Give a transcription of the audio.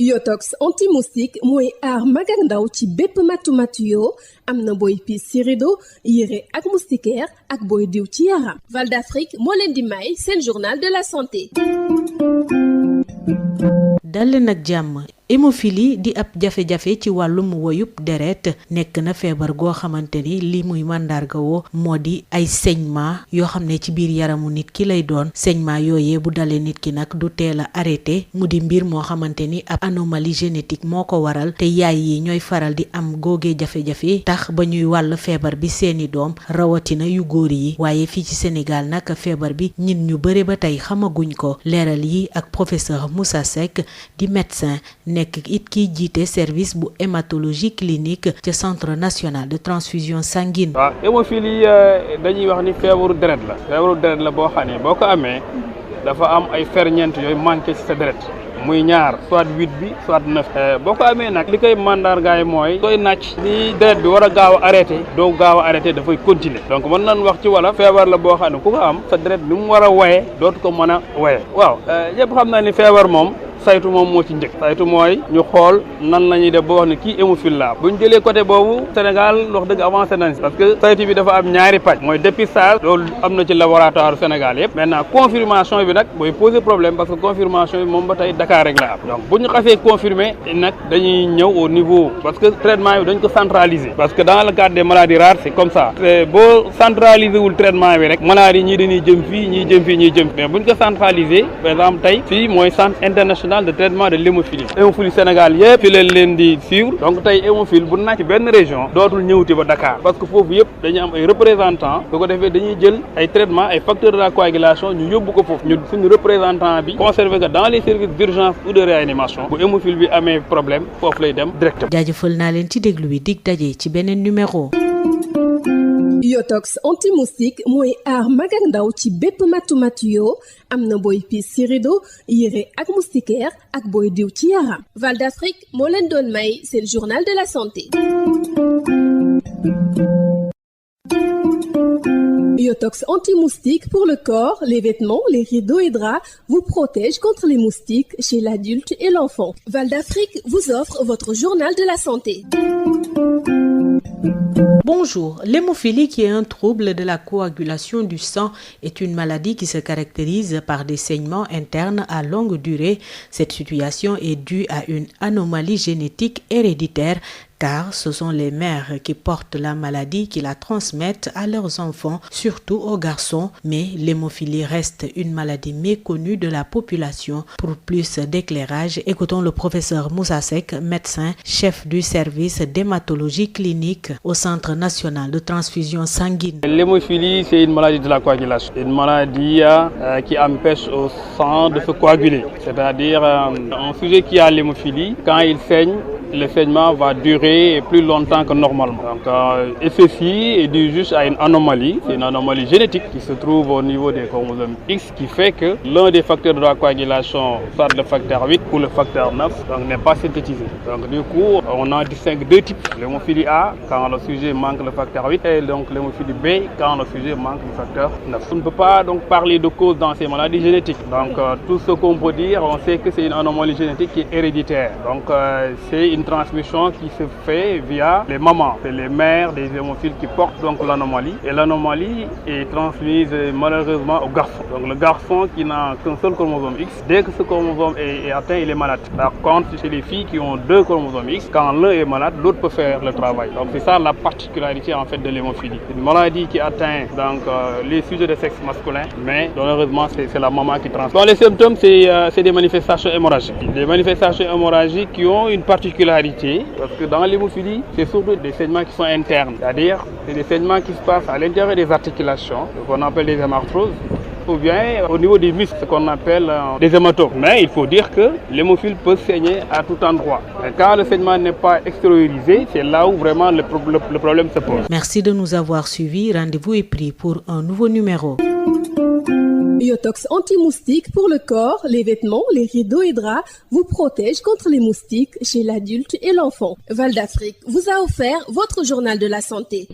Yotox anti-moustique mooy aar mag ak ndaw ci bépp matu yoo am na booy piis ci rido yére ak moustiquaire ak booy diw ci yaram. Val d'Afrique moo leen di may seen journal de la santé. dal nag jàmm. hémophilie di ab jafe-jafe ci wàllum woyub deret nekk na feebar goo xamante ni li muy màndarga woo moo di ay saignement yoo xam ne ci biir yaramu nit ki lay doon saignement yooyee bu dalee nit ki nag du teel a arrêté mu di mbir moo xamante ni ab anomalie génétique moo ko waral te yaay yi ñooy faral di am googee jafe-jafe tax ba ñuy wàll feebar bi seeni doom rawatina yu góor yi waaye fii ci Sénégal nag feebar bi ñin ñu bëre ba tey xamaguñ ko leeral yi ak professeur Moussa Seck di médecin nekk it kiy jiite service bu hématologie clinique ca centre national de transfusion sanguine. waaw hémophilie dañuy wax ni feebaru deret la boo xam ne boo ko amee dafa am ay ferñeent yooyu manqué ci sa deret muy ñaar soit 8 bi soit 9. boo ko amee nag li koy mandargaay mooy sooy nàcc ni deret bi war a gaaw a arrêté doo gaaw a arrêté dafay continuer donc mën nañ wax ci wala feebar la boo xam ne ku ko am sa deret ni mu war a waye dootu ko mën a waye waaw ñëpp xam na ni feebar moom saytu moom moo ci njëkk saytu mooy ñu xool nan la ñuy def ba wax ne kii hémophile la bu ñu jëlee côté boobu Sénégal wax dëgg avancé nañ si parce que saytu bi dafa am ñaari pàcc mooy dépistage loolu am na ci laboratoire Sénégal yëpp maintenant confirmation bi nag mooy poser problème parce que confirmation bi moom ba tey Dakar rek la am donc bu ñu xasee confirmer nag dañuy ñëw au niveau parce que traitement bi dañ ko centraliser parce que dans le cadre des maladies rares c'est comme ça te boo centraliser wul traitement bi rek maladies ñii dañuy jëm fii ñii jëm fii ñii jëm mais bu ñu ko centraliser par exemple tey fii mooy centre international de traitement de l'hémophilie Sénégal yëpp fi leen di suivre donc tey hémophile bu naaj ci benn région dootul ñëwti ba Dakar parce que foofu yëpp dañuy am ay représentants su ko defee dañuy jël ay traitements ay facteurs de la coagulation ñu yóbbu ko foofu ñu suñu représentant bi conservé que dans les services d'urgence ou de réanimation bu hémophile bi amee problème foofu lay dem directement. jaajëfal naa leen ci déglu bi dig daje ci beneen numéro. Yotox anti-moustique mooy aar mag ak ndaw ci bépp matu yoo am na booy piis ci rido yére ak moustiquaire ak booy diw ci yaram. Val d'Afrique moo leen doon may seen journal de la santé. Yotox anti-moustique pour le corps, les vêtements, les rideaux et draps vous protège contre les moustiques chez l'adulte et l'enfant. Val d'Afrique vous offre votre journal de la santé. Bonjour, l'hémophilie qui est un trouble de la coagulation du sang est une maladie qui se caractérise par des saignements internes à longue durée. Cette situation est due à une anomalie génétique héréditaire car ce sont les mères qui portent la maladie qui la transmettent à leurs enfants, surtout aux garçons, mais l'hémophilie reste une maladie méconnue de la population. Pour plus d'éclairage, écoutons le professeur Moussa Seck, médecin, chef du service d'hématologie clinique au Centre national de transfusion sanguine. L'hémophilie, c'est une maladie de la coagulation, une maladie qui empêche au sang de se coaguler, c'est-à-dire un sujet qui a l'hémophilie, quand il saigne, le saignement va durer plus longtemps que normalement. Donc, et ceci est dû juste à une anomalie. C'est une anomalie génétique qui se trouve au niveau des chromosomes X qui fait que l'un des facteurs de la coagulation, soit le facteur 8 ou le facteur 9, n'est pas synthétisé. Donc du coup, on en distingue deux types. L'hémophilie A, quand le sujet manque le facteur 8, et donc l'hémophilie B, quand le sujet manque le facteur 9. On ne peut pas donc parler de cause dans ces maladies génétiques. Donc tout ce qu'on peut dire, on sait que c'est une anomalie génétique qui est héréditaire. Donc c'est une transmission qui se fait via les mamans. C'est les mères des hémophiles qui portent donc l'anomalie. Et l'anomalie est transmise malheureusement au garçon. Donc le garçon qui n'a qu'un seul chromosome X, dès que ce chromosome est atteint, il est malade. Par contre, chez les filles qui ont deux chromosomes X, quand l'un est malade, l'autre peut faire le travail. Donc c'est ça la particularité en fait de l'hémophilie. C'est une maladie qui atteint donc les sujets de sexe masculin, mais malheureusement c'est la maman qui transmet. Donc, les symptômes, c'est des manifestations hémorragiques. Des manifestations hémorragiques qui ont une particularité, parce que dans l'hémophilie, c'est surtout des saignements qui sont internes. C'est-à-dire, c'est des saignements qui se passent à l'intérieur des articulations, ce qu'on appelle des hémarthroses, ou bien au niveau des muscles, ce qu'on appelle des hématomes. Mais il faut dire que l'hémophile peut saigner à tout endroit. Et quand le saignement n'est pas extériorisé, c'est là où vraiment le problème se pose. Merci de nous avoir suivis. Rendez-vous est pris pour un nouveau numéro. Yotox anti-moustique pour le corps, les vêtements, les rideaux et draps vous protège contre les moustiques chez l'adulte et l'enfant. Val d'Afrique vous a offert votre journal de la santé.